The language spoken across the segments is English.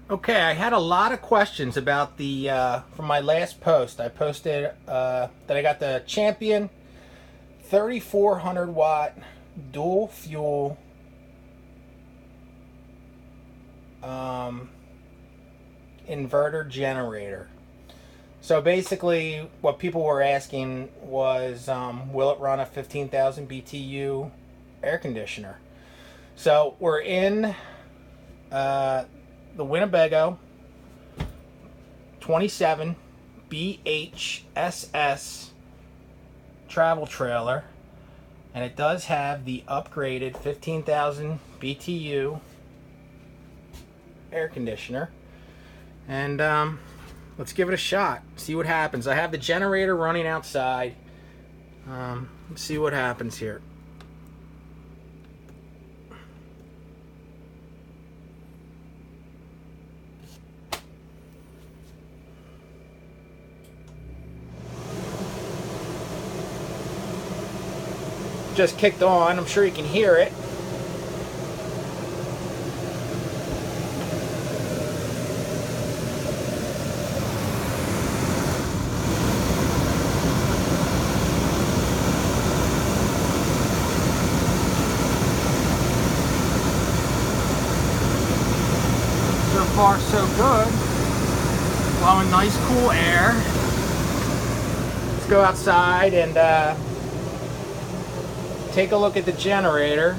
Okay, I had a lot of questions about the from my last post. I posted that I got the Champion 3400 watt dual fuel inverter generator. So basically, what people were asking was, will it run a 15,000 BTU air conditioner? So we're in the Winnebago 27 BHSS travel trailer, and it does have the upgraded 15,000 BTU air conditioner. And let's give it a shot, see what happens. I have the generator running outside. Let's see what happens here. Just kicked on. I'm sure you can hear it. So far, so good. Blowing nice, cool air. Let's go outside and take a look at the generator.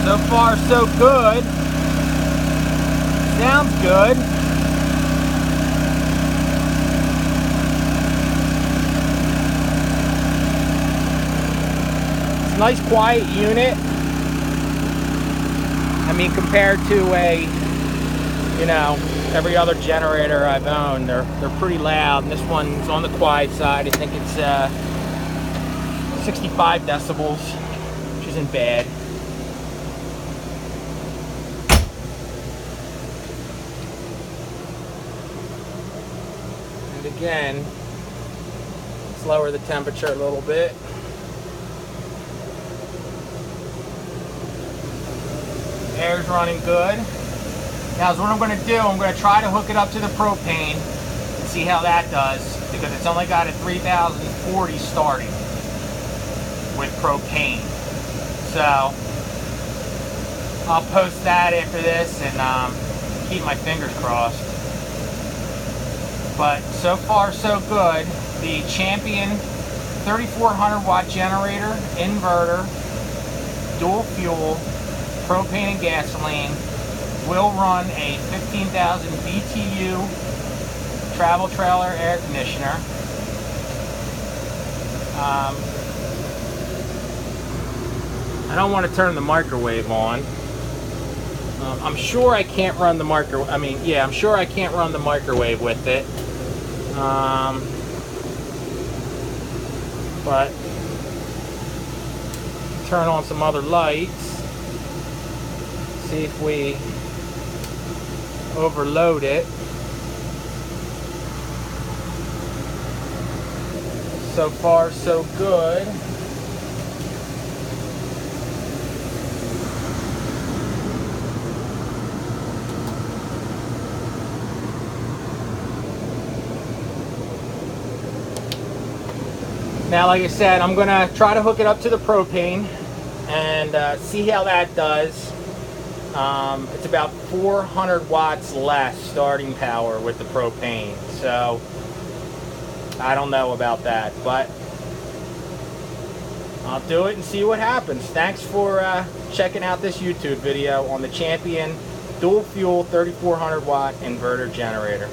So far, so good. Sounds good. It's a nice, quiet unit. I mean, compared to every other generator I've owned, they're pretty loud. And this one's on the quiet side. I think it's 65 decibels, which isn't bad. And again, let's lower the temperature a little bit. Air's running good. Now, what I'm going to do, I'm going to try to hook it up to the propane and see how that does, because it's only got a 3040 starting with propane. So I'll post that after this and keep my fingers crossed. But so far, so good. The Champion 3400 watt generator, inverter, dual fuel, propane and gasoline, will run a 15,000 BTU travel trailer air conditioner. I don't want to turn the microwave on. I'm sure I can't run the microwave. I'm sure I can't run the microwave with it. But turn on some other lights. See if we overload it. So far, so good. Now, like I said, I'm gonna try to hook it up to the propane and see how that does. It's about 400 watts less starting power with the propane, so I don't know about that, but I'll do it and see what happens. Thanks for checking out this YouTube video on the Champion dual fuel 3400 watt inverter generator.